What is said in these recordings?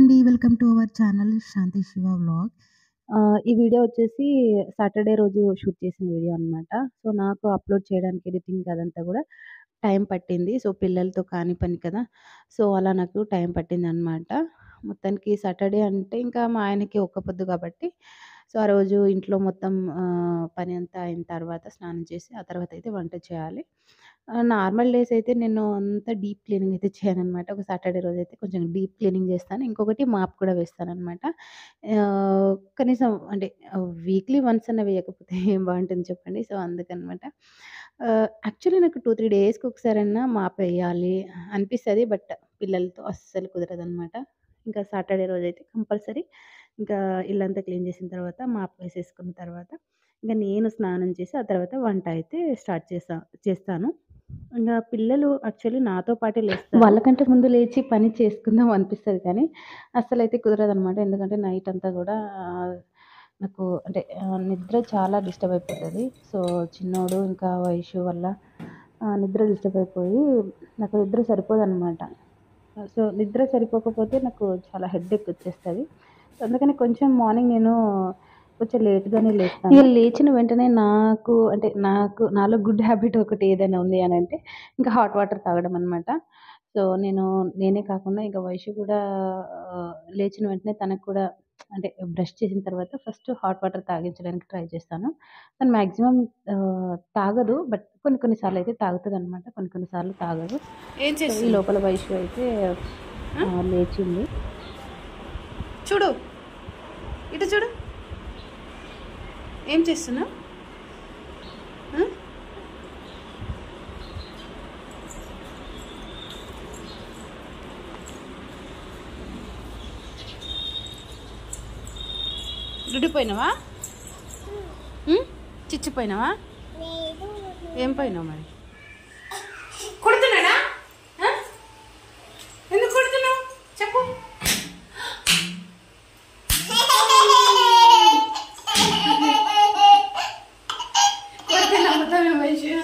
అండి. Welcome to our channel Shanti Shiva vlog. ఈ video వచ్చేసి సాటర్‌డే రోజు షూట్ చేసిన వీడియో అనమాట. సో, నాకు అప్‌లోడ్ చేయడానికి ఎడిటింగ్ అదంతా గూడా టైం పట్టింది. సో, పిల్లలతో కాని పని కదా! సో, అలా నాకు టైం పట్టిందనమాట. మొత్తానికి సాటర్‌డే అంటే ఇంకా మా ఆయనకి ఒక్క పొద్దు కాబట్టి, సో, ఆ రోజు ఇంట్లో మొత్తం పని అంతా అయిన తర్వాత స్నానం చేసి, ఆ తర్వాత అయితే వంట చేయాలి. నార్మల్ డేస్ అయితే నేను అంత డీప్ క్లీనింగ్ అయితే చేయననమాట. ఒక సాటర్‌డే రోజైతే కొంచెం డీప్ క్లీనింగ్ చేస్తాను. ఇంకొకటి మాప్ కూడా వేస్తాననమాట. కనీసం అంటే వీక్లీ వన్స్ అన్నా వేయకపోతే ఏం బావుంటుంది చెప్పండి. సో, అందుకనమాట. యాక్చువల్లీ నాకు 2, 3 డేస్‌కి ఒకసారన్నా మాపేయాలి అనిపిస్తది. బట్ పిల్లలతో అస్సలు కుదరదనమాట. ఇంకా సాటర్‌డే రోజైతే కంపల్సరీ ఇంకా ఇల్లంతా క్లీన్ చేసిన తర్వాత మాప్ వేసేసుకున్న తర్వాత ఇంక నేను స్నానం చేసి ఆ తర్వాత వంట అయితే స్టార్ట్ చేస్తాను. ఇంగా పిల్లలు యాక్చువల్లీ నాతో పాటే లేస్తారు. వాళ్ళకంటే ముందు లేచి పని చేసుకుందాం అనిపిస్తది కానీ, అస్సలైతే కుదరదనమాట. ఎందుకంటే నైట్ అంతా గూడా నాకు అంటే నిద్ర చాలా డిస్టర్బ్ అయిపోతది. సో, చిన్నోడు ఇంకా వైషు వల్ల నిద్ర డిస్టర్బ్ అయిపోయి నాకు నిద్ర సరిపోదనమాట. సో, నిద్ర సరిపోకపోతే నాకు చాలా హెడ్‌ఏక్ వచ్చేస్తది. సో, అందుకని కొంచెం మార్నింగ్ నేను కొంచెం లేట్‌గానే లేస్తాను. ఇగ లేచిన వెంటనే నాలో గుడ్ హ్యాబిట్ ఒకటి ఏదైనా ఉంది అనంటే ఇంకా హాట్ వాటర్ తాగడం అనమాట. సో, నేనే కాకుండా ఇంకా వైషు కూడా లేచిన వెంటనే తనకు కూడా అంటే బ్రష్ చేసిన తర్వాత ఫస్ట్ హాట్ వాటర్ తాగించడానికి ట్రై చేస్తాను. తను మాక్సిమం తాగదు. బట్ కొన్ని కొన్ని సార్లయితే తాగుతదనమాట. కొన్ని కొన్ని సార్లు తాగదు. ఏం సో, ఈ చేస్తున్నావు? లోపల వైషు అయితే లేచింది. చూడు, ఇటు చూడు. ఏం చేస్తున్నావు? రుడిపోయినావా? చిచ్చిపోయినావా? ఏం పోయినావు మరి? కొడుతున్నాడా? ఎందుకు కొడుతున్నావు చెప్పు. కొడితే నమ్ముతావే వైషు?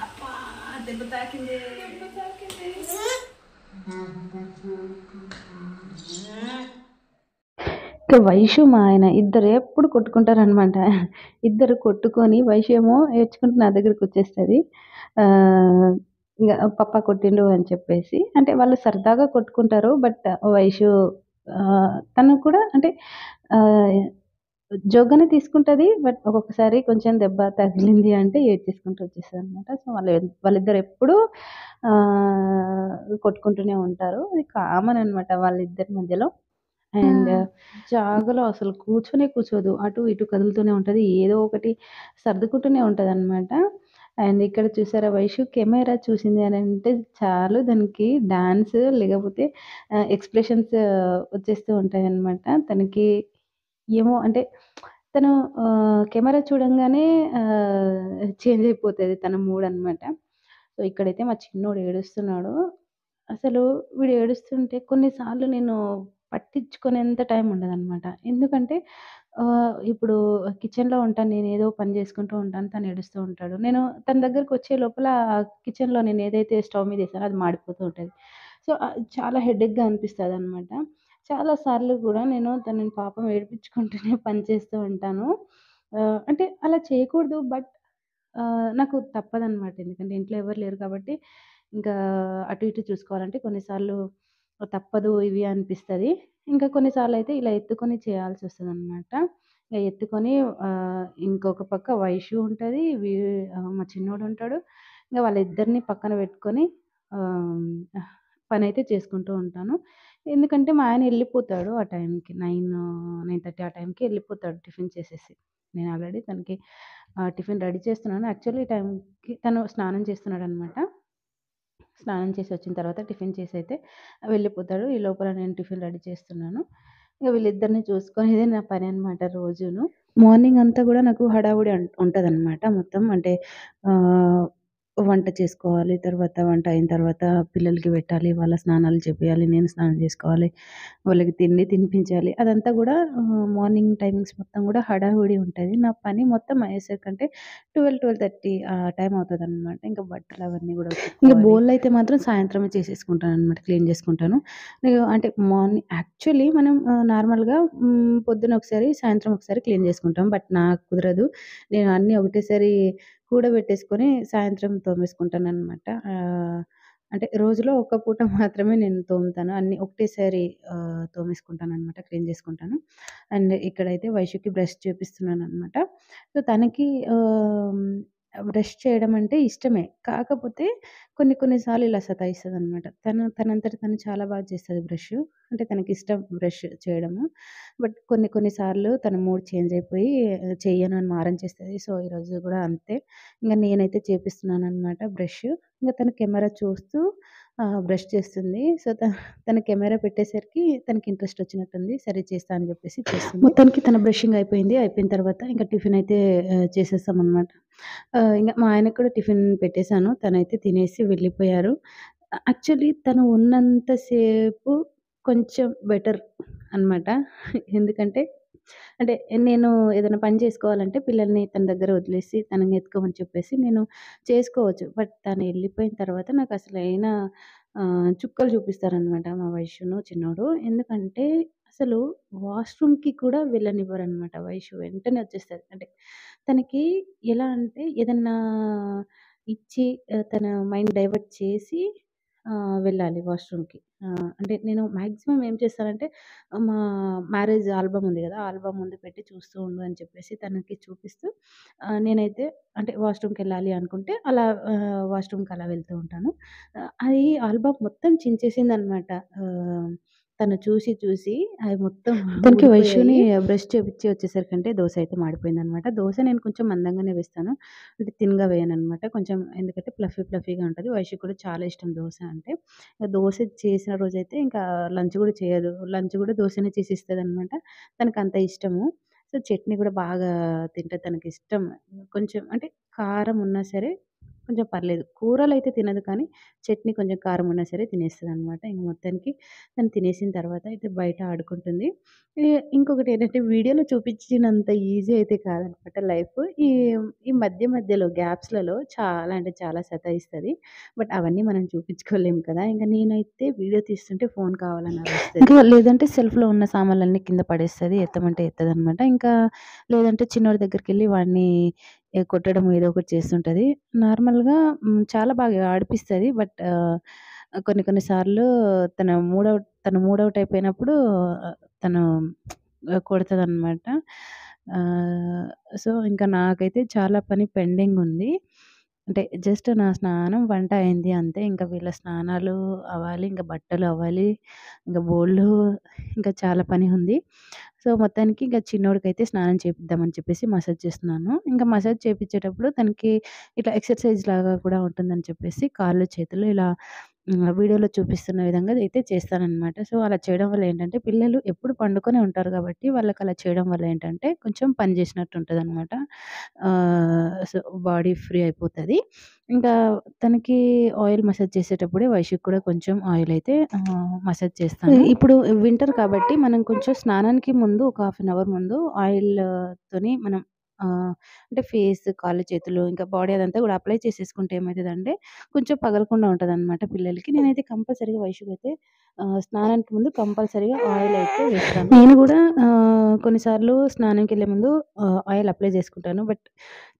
అబ్బా, దెబ్బ తాకింది. ఇక వైషు మా ఆయన ఇద్దరు ఎప్పుడు కొట్టుకుంటారనమాట. ఇద్దరు కొట్టుకొని వైషు ఏమో ఏడ్చుకుంటూ నా దగ్గరకొచ్చేస్తది. ఇంగ పప్పా కొట్టిండు అని చెప్పేసి. అంటే వాళ్ళు సరదాగా కొట్టుకుంటారు. బట్ వైషు తను కూడా అంటే ఆహ్, జోగ్‌గానే తీసుకుంటది. బట్ ఒక్కొక్కసారి కొంచెం దెబ్బ తగిలింది అంటే ఏడ్చేసుకుంటూ వచ్చేస్తదనమాట. సో, వాళ్ళిద్దరు ఎప్పుడూ కొట్టుకుంటూనే ఉంటారు. అది కామన్ అనమాట వాళ్ళిద్దరి మధ్యలో. అండ్ జాగలో అసలు కూర్చొనే కూర్చోదు. అటు ఇటు కదులుతూనే ఉంటది. ఏదో ఒకటి సర్దుకుంటూనే ఉంటదనమాట. అండ్ ఇక్కడ చూసారా వైషు కెమెరా చూసింది అనంటే చాలు దానికి డాన్స్ లేకపోతే ఎక్స్‌ప్రెషన్స్ వచ్చేస్తూ ఉంటాయనమాట. తనకి ఏమో అంటే తను కెమెరా చూడంగానే చేంజ్ అయిపోతది తన మూడ్ అనమాట. సో, ఇక్కడైతే మా చిన్నోడు ఏడుస్తున్నాడు. అసలు వీడు ఏడుస్తుంటే కొన్ని సార్లు నేను పట్టించుకునేంత టైం ఉండదనమాట. ఎందుకంటే ఇప్పుడు కిచెన్‌లో ఉంటాను. నేనేదో పని చేసుకుంటూ ఉంటాను. తను ఏడుస్తూ ఉంటాడు. నేను తన దగ్గరకొచ్చే లోపల కిచెన్‌లో నేనేదైతే స్టవ్ మీద ఏసానో అది మాడిపోతూ ఉంటది. సో, చాలా హెడేక్‌గా అనిపిస్తదనమాట. చాలా సార్లు గూడా నేను తనని పాపం ఏడిపించుకుంటూనే పని చేస్తూ ఉంటాను. అంటే అలా చేయకూడదు. బట్ నాకు తప్పదనమాట. ఎందుకంటే ఇంట్లో ఎవరు లేరు కాబట్టి, ఇంకా అటు ఇటు చూసుకోవాలంటే కొన్నిసార్లు తప్పదు ఇవి అనిపిస్తది. ఇంకా కొన్నిసార్లయితే ఇలా ఎత్తుకొని చేయాల్సొస్తదనమాట. ఇగ ఎత్తుకొని ఇంకొక పక్క వైషు ఉంటది. మా చిన్నోడుంటాడు. ఇంక వాళ్ళిద్దరిని పక్కన పెట్టుకొని ఆహ్, పనైతే చేసుకుంటూ ఉంటాను. ఎందుకంటే మా ఆయన ఎళ్ళిపోతాడు ఆ టైంకి 9:30 ఆ టైంకి ఎళ్ళిపోతాడు టిఫిన్ చేసేసి. నేను ఆల్రెడీ తనకి టిఫిన్ రెడీ చేస్తున్నాను. యాక్చువల్లీ ఈ టైంకి తను స్నానం చేస్తున్నాడనమాట. స్నానం చేసి వచ్చిన తర్వాత టిఫిన్ చేసైతే వెళ్ళిపోతాడు. ఈ లోపల నేను టిఫిన్ రెడీ చేస్తున్నాను. ఇగ వీళ్ళిద్దరిని చూసుకునేదే నా పని అనమాట రోజును. మార్నింగ్ అంతా గూడా నాకు హడావుడి ఉంటదనమాట మొత్తం. అంటే ఆహ్, వంట చేసుకోవాలి. తర్వాత వంట అయిన తర్వాత పిల్లలకి పెట్టాలి. వాళ్ళ స్నానాలు చేపియాలి. నేను స్నానం చేసుకోవాలి. వాళ్ళకి తిండి తినిపించాలి. అదంతా గూడా మార్నింగ్ టైమింగ్స్ మొత్తం గూడా హడావిడి ఉంటది. నా పని మొత్తం అయ్యేసరికంటే 12:30 ఆ టైం అవుతదనమాట. ఇంక బట్టలు అవన్నీ గూడా ఇంక బోళ్ళైతే మాత్రం సాయంత్రమే చేసేసుకుంటాననమాట. క్లీన్ చేసుకుంటాను. అంటే యాక్చువల్లీ మనం నార్మల్‌గా పొద్దున ఒకసారి, సాయంత్రం ఒకసారి క్లీన్ చేసుకుంటాం. బట్ నాకు కుదరదు. నేను అన్నీ ఒకటేసారి కూడబెట్టేసుకొని సాయంత్రం తోమేసుకుంటాననమాట. అంటే రోజులో ఒక్క పూట మాత్రమే నేను తోముతాను. అన్నీ ఒకటేసారి తోమేసుకుంటాననమాట. క్లీన్ చేసుకుంటాను. అండ్ ఇక్కడైతే వైషుకి బ్రష్ చేపిస్తున్నాననమాట. సో, తనకి బ్రష్ చేయడం అంటే ఇష్టమే. కాకపోతే కొన్ని కొన్ని సార్లు ఇలా సతాయిస్తదనమాట. తనంతట తను చాలా బాగా చేస్తది బ్రషు. అంటే తనకిష్టం బ్రష్ చేయడము. బట్ కొన్ని కొన్ని సార్లు తన మూడ్ చేంజ్ అయిపోయి చెయ్యను అని మారం చేస్తది. సో, ఈరోజు గూడా అంతే. ఇంగ నేనైతే చేపిస్తున్నాననమాట బ్రష్. ఇంగ తను కెమెరా చూస్తూ బ్రష్ చేస్తుంది. సో, తన కెమెరా పెట్టేసరికి తనకి ఇంట్రెస్ట్ వచ్చినట్టుంది. సరే చేస్తా అని జెప్పేసి చేస్తుంది. మొత్తానికి తన బ్రషింగ్ అయిపోయింది. అయిపోయిన తర్వాత ఇంక టిఫిన్ అయితే చేసేసామనమాట. ఇంగ మా ఆయనకి కూడా టిఫిన్ పెట్టేసాను. తనైతే తినేసి వెళ్ళిపోయారు. యాక్చువల్లీ తను ఉన్నంత సేపు కొంచెం బెటర్ అనమాట. ఎందుకంటే అంటే నేను ఏదైనా పని చేసుకోవాలంటే పిల్లల్ని తన దగ్గర వదిలేసి తనని ఎత్తుకోమని చెప్పేసి నేను చేసుకోవచ్చు. బట్ తను ఎళ్ళిపోయిన తర్వాత నాకసలైన చుక్కలు చూపిస్తారనమాట మా వైషును చిన్నోడు. ఎందుకంటే అసలు వాష్‌రూమ్‌కి కూడా వెళ్ళనివ్వరనమాట వైషు. వెంటనే వచ్చేస్తది. అంటే తనకి ఎలా అంటే ఏదన్నా ఇచ్చి తన మైండ్ డైవర్ట్ చేసి వెళ్ళాలి వాష్‌రూమ్‌కి. అంటే నేను మాక్సిమం ఏం చేస్తానంటే మా మ్యారేజ్ ఆల్బమ్ ఉంది గదా! ఆల్బమ్ ముందు పెట్టి చూస్తూ ఉండు అని చెప్పేసి తనకి చూపిస్తూ నేనైతే అంటే వాష్‌రూమ్‌కెళ్ళాలి అనుకుంటే అలా వాష్‌రూమ్‌కి అలా వెళ్తూ ఉంటాను. అది ఆల్బమ్ మొత్తం చించేసిందనమాట. ఆహ్, తను చూసి చూసి అవి మొత్తం తనకి వైషుని బ్రష్ చేపిచ్చి వచ్చేసరికంటే దోస అయితే మాడిపోయిందనమాట. దోస నేను కొంచెం మందంగానే వేస్తాను. అంటే థిన్‌గా వేయననమాట. కొంచెం ఎందుకంటే ఫ్లఫీగా ఉంటది. వైషుకి కూడా చాలా ఇష్టం దోస అంటే. దోస చేసిన రోజైతే ఇంకా లంచ్ గూడా చేయదు. లంచ్ గూడా దోసనే చేసిస్తదనమాట. తనకంత ఇష్టము. సో, చట్నీ గూడా బాగా తింటది. తనకిష్టం. కొంచెం అంటే కారం ఉన్నా సరే కొంచెం పర్లేదు. కూరలైతే తినదు కానీ చట్నీ కొంచెం కారం ఉన్నా సరే తినేస్తదనమాట. ఇంక మొత్తానికి తను తినేసిన తర్వాత అయితే బయట ఆడుకుంటుంది. ఈ ఇంకొకటేంటంటే వీడియోలో చూపించినంత ఈజీ అయితే కాదనమాట లైఫ్. ఈ ఈ మధ్యలో గ్యాప్స్‌లలో చాలా అంటే చాలా సతాయిస్తది. బట్ అవన్నీ మనం చూపించుకోలేము కదా! ఇంక నేనైతే వీడియో తీస్తుంటే ఫోను కావాలని అరుస్తది. ఇంకా లేదంటే సెల్ఫ్‌లో ఉన్న సామాన్లన్నీ కింద పడేస్తది. ఎత్తమంటే ఎత్తదనమాట. ఇంకా లేదంటే చిన్నోడి దగ్గరికెళ్ళి వాడిని కొట్టడం ఏదో ఒకటి చేస్తుంటది. నార్మల్‌గా చాలా బాగా ఆడిపిస్తది. బట్ కొన్ని కొన్ని సార్లు తను మూడ్ ఔట్ అయిపోయినప్పుడు తను కొడతదనమాట. ఆహ్, సో, ఇంకా నాకైతే చాలా పని పెండింగ్ ఉంది. అంటే జస్ట్ నా స్నానం, వంట అయింది అంతే. ఇంకా వీళ్ళ స్నానాలు అవ్వాలి. ఇంకా బట్టలు అవ్వాలి. ఇంకా బోళ్ళు ఇంకా చాలా పని ఉంది. సో, మొత్తానికి ఇంక చిన్నోడికైతే స్నానం చేపిద్దామని చెప్పేసి మసాజ్ చేస్తున్నాను. ఇంకా మసాజ్ చేపిచ్చేటప్పుడు తనకి ఇట్లా ఎక్సర్‌సైజ్ లాగా కూడా ఉంటుందని చెప్పేసి కాళ్ళు, చేతులు ఇలా వీడియోలో చూపిస్తున్న విధంగా అయితే చేస్తాననమాట. సో, అలా చేయడం వల్ల ఏంటంటే పిల్లలు ఎప్పుడు పండుకొనే ఉంటారు కాబట్టి వాళ్ళకలా చేయడం వల్ల ఏంటంటే కొంచెం పని చేసినట్టు ఉంటదనమాట. సో, బాడీ ఫ్రీ అయిపోతది. ఇంకా తనకి ఆయిల్ మసాజ్ చేసేటప్పుడే వైషుకి కూడా కొంచెం ఆయిల్ అయితే మసాజ్ చేస్తాను. ఇప్పుడు వింటర్ కాబట్టి మనం కొంచెం స్నానానికి ముందు ఒక హాఫ్ అన్ అవర్ ముందు ఆయిల్ తోని మనం అంటే ఫేస్, కాళ్ళు, చేతులు ఇంకా బాడీ అదంతా కూడా అప్లై చేసేసుకుంటే ఏమైతదంటే కొంచెం పగలకుండా ఉంటదనమాట పిల్లలకి. నేనైతే కంపల్సరీగా వైషుకైతే స్నానానికి ముందు కంపల్సరీగా ఆయిల్ అయితే వేస్తాను. నేను గూడా కొన్నిసార్లు స్నానంకెళ్ళే ముందు ఆయిల్ అప్లై చేసుకుంటాను. బట్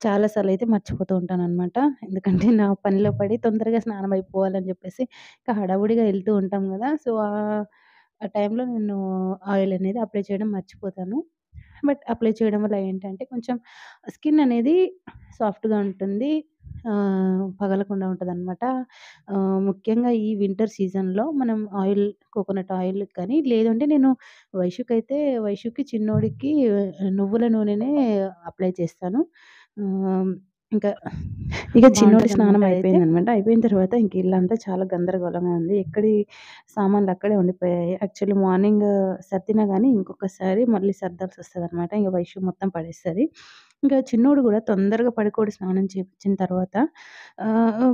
చాలా సార్లయితే మర్చిపోతూ ఉంటాననమాట. ఎందుకంటే నా పనిలో పడి తొందరగా స్నానం అయిపోవాలని జెప్పేసి ఇంకా హడావుడిగా ఎళ్తూ ఉంటాం గదా! సో, ఆ టైంలో నేను ఆయిల్ అనేది అప్లై చేయడం మర్చిపోతాను. బట్ అప్లై చేయడం వల్ల ఏంటంటే కొంచెం స్కిన్ అనేది సాఫ్ట్‌గా ఉంటుంది. పగలకుండా ఉంటదనమాట. ముఖ్యంగా ఈ వింటర్ సీజన్‌లో మనం కోకోనట్ ఆయిల్ కానీ, లేదంటే నేను వైషుకి చిన్నోడికి నువ్వుల నూనెనే అప్లై చేస్తాను. ఆహ్, ఇంకా ఇక చిన్నోడి స్నానం అయిపోయిందనమాట. అయిపోయిన తర్వాత ఇంక ఇల్లంతా చాలా గందరగోళంగా ఉంది. ఎక్కడి సామాన్లు అక్కడే ఉండిపోయాయి. యాక్చువల్లీ మార్నింగ్ సర్దినా గానీ ఇంకొకసారి మళ్ళీ సర్దాల్సొస్తదనమాట. ఇంక వైషు మొత్తం పడేస్తది. ఇంకా చిన్నోడు గూడా తొందరగా పడుకోడు స్నానం చేపిచ్చిన తర్వాత.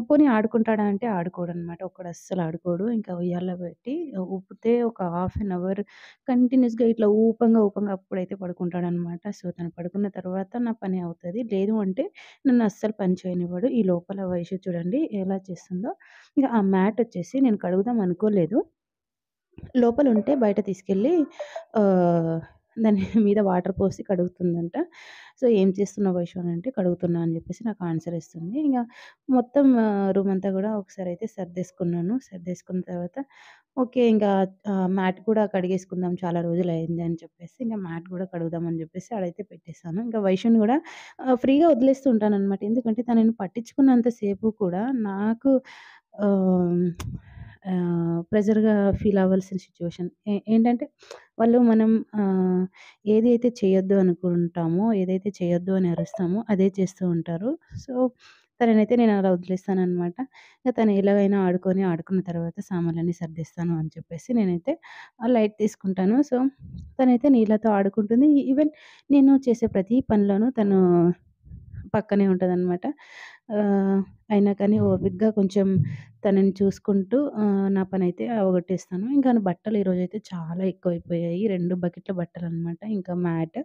పోనీ ఆడుకుంటాడా అంటే ఆడుకోడనమాట. ఒక్కడు అస్సలు ఆడుకోడు. ఇంకా ఉయ్యాల్లో పెట్టి ఊపితే ఒక హాఫ్ అన్ అవర్ కంటిన్యూస్‌గా ఇట్లా ఊపంగా అప్పుడైతే పడుకుంటాడనమాట. సో, తను పడుకున్న తర్వాత నా పని అవుతది. లేదు అంటే నన్ను అస్సలు పని చేయనివ్వడు. ఈ లోపల వైషు చూడండి ఎలా చేస్తుందో. ఇగ ఆ మ్యాట్ వచ్చేసి నేను కడుగుదాం అనుకోలేదు. లోపలుంటే బయట తీసుకెళ్ళి ఆహ్, దాని మీద వాటర్ పోసి కడుగుతుందంట. సో, "ఏం చేస్తున్నావు వైషు" అనంటే, "కడుగుతున్నా" అని జెప్పేసి నాకు ఆన్సర్ ఇస్తుంది. ఇగ మొత్తం రూమంతా గూడా ఒకసారయితే సర్దేసుకున్నాను. సర్దేసుకున్న తర్వాత ఓకే. ఇంకా మ్యాట్ కూడా కడిగేసుకుందాం చాలా రోజులయింది అని చెప్పేసి, ఇంక మ్యాట్ గూడా కడుగుదాం అని జెప్పేసి ఆడైతే పెట్టేసాను. ఇంకా వైషుని గూడా ఫ్రీగా వదిలేస్తూ ఉంటాననమాట. ఎందుకంటే తనని పట్టించుకున్నంత సేపు కూడా నాకు ఆహ్, ప్రెజర్‌గా ఫీల్ అవ్వాల్సిన సిట్యుయేషన్. ఏంటంటే వాళ్ళు మనం ఆహ్, ఏదైతే చేయొద్దు అనుకుంటామో, ఏదైతే చేయొద్దు అని అరుస్తామో అదే చేస్తూ ఉంటారు. సో, తననైతే నేను అలా వదిలేస్తాననమాట. ఇక తను ఎలాగైనా ఆడుకున్న తర్వాత సామాన్లన్నీ సర్దేస్తాను అని చెప్పేసి నేనైతే లైట్ తీసుకుంటాను. సో, తనైతే నీళ్ళతో ఆడుకుంటుంది. ఈవెన్ నేను చేసే ప్రతి పనిలోనూ తను పక్కనే ఉంటదనమాట. ఆహ్, అయినా కానీ ఓపికగా కొంచెం తనని చూసుకుంటూ నా పనైతే అవగొట్టేస్తాను. ఇంకా నా బట్టలు ఈరోజైతే చాలా ఎక్కువైపోయాయి. 2 బకెట్ల బట్టలనమాట. ఇంకా మ్యాట్.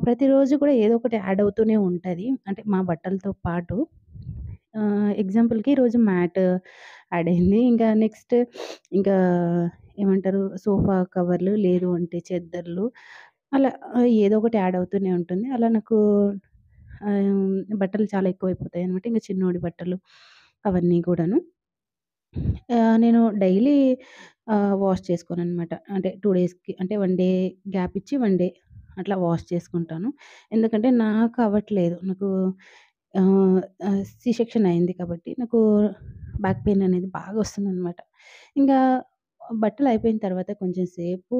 ప్రతిరోజు కూడా ఏదో ఒకటి యాడ్ అవుతూనే ఉంటది. అంటే మా బట్టలతో పాటు. ఎగ్జాంపుల్‌కి ఈరోజు మ్యాట్ యాడ్ అయింది. ఇంకా నెక్స్ట్ ఇంకా ఏమంటారు సోఫా కవర్లు, లేదు అంటే చెద్దర్లు అలా ఏదో ఒకటి యాడ్ అవుతూనే ఉంటుంది. అలా నాకు బట్టలు చాలా ఎక్కువైపోతాయనమాట. ఇంక చిన్నోడి బట్టలు అవన్నీ కూడాను. నేను డైలీ వాష్ చేసుకోననమాట. అంటే 2 డేస్‌కి అంటే 1 డే గ్యాప్ ఇచ్చి 1 డే అట్లా వాష్ చేసుకుంటాను. ఎందుకంటే నాకు అవ్వట్లేదు. నాకు ఆహ్, సి సెక్షన్ అయింది కాబట్టి నాకు బ్యాక్ పెయిన్ అనేది బాగా వస్తుందనమాట. ఇంకా బట్టలు అయిపోయిన తర్వాత కొంచెం సేపు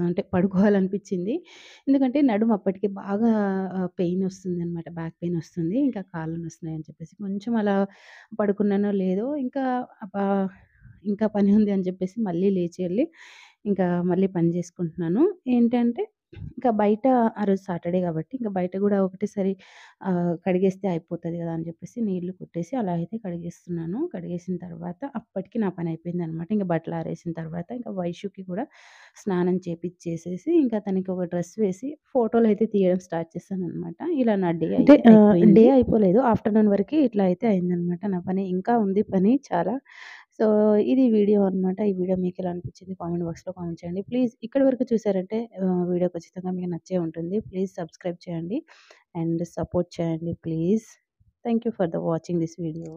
అంటే పడుకోవాలనిపించింది. ఎందుకంటే నడుము అప్పటికి బాగా పెయిన్ వస్తుందనమాట. బ్యాక్ పెయిన్ వస్తుంది. ఇంకా కాళ్ళు నొస్తున్నాయని చెప్పేసి కొంచెం అలా పడుకున్నానో లేదో ఇంకా ఇంకా పని ఉంది అని చెప్పేసి మళ్ళీ లేచి ఎళ్లి ఇంకా మళ్ళీ పని చేసుకుంటున్నాను. ఏంటంటే ఇంకా బయట ఆ రోజు సాటర్‌డే కాబట్టి ఇంక బయట గూడా ఒకటేసారి కడిగేస్తే అయిపోతది గదా! అని జెప్పేసి నీళ్లు కొట్టేసి అలా అయితే కడిగేస్తున్నాను. కడిగేసిన తర్వాత అప్పటికి నా పని అయిపోయిందనమాట. ఇంక బట్టలు ఆరేసిన తర్వాత ఇంకా వైషుకి కూడా స్నానం చేపిచ్చేసేసి ఇంకా తనకి ఒక డ్రెస్ వేసి ఫోటోలయితే తీయడం స్టార్ట్ చేశాననమాట. ఇలా నా డే అంటే అయితే అయిపోయింది. డే అయిపోలేదు. ఆఫ్టర్‌నూన్ వరకి ఇట్లా అయితే అయిందనమాట నా పని. ఇంకా ఉంది పని చాలా. సో, ఇది వీడియో అనమాట. ఈ వీడియో మీకెలా అనిపించింది కామెంట్ బాక్స్‌లో కామెంట్ చేయండి. ప్లీజ్ ఇక్కడి వరకు చూసారంటే వీడియో ఖచ్చితంగా మీకు నచ్చే ఉంటుంది. ప్లీజ్ సబ్స్క్రైబ్ చేయండి అండ్ సపోర్ట్ చేయండి please. Thank you for the watching this video.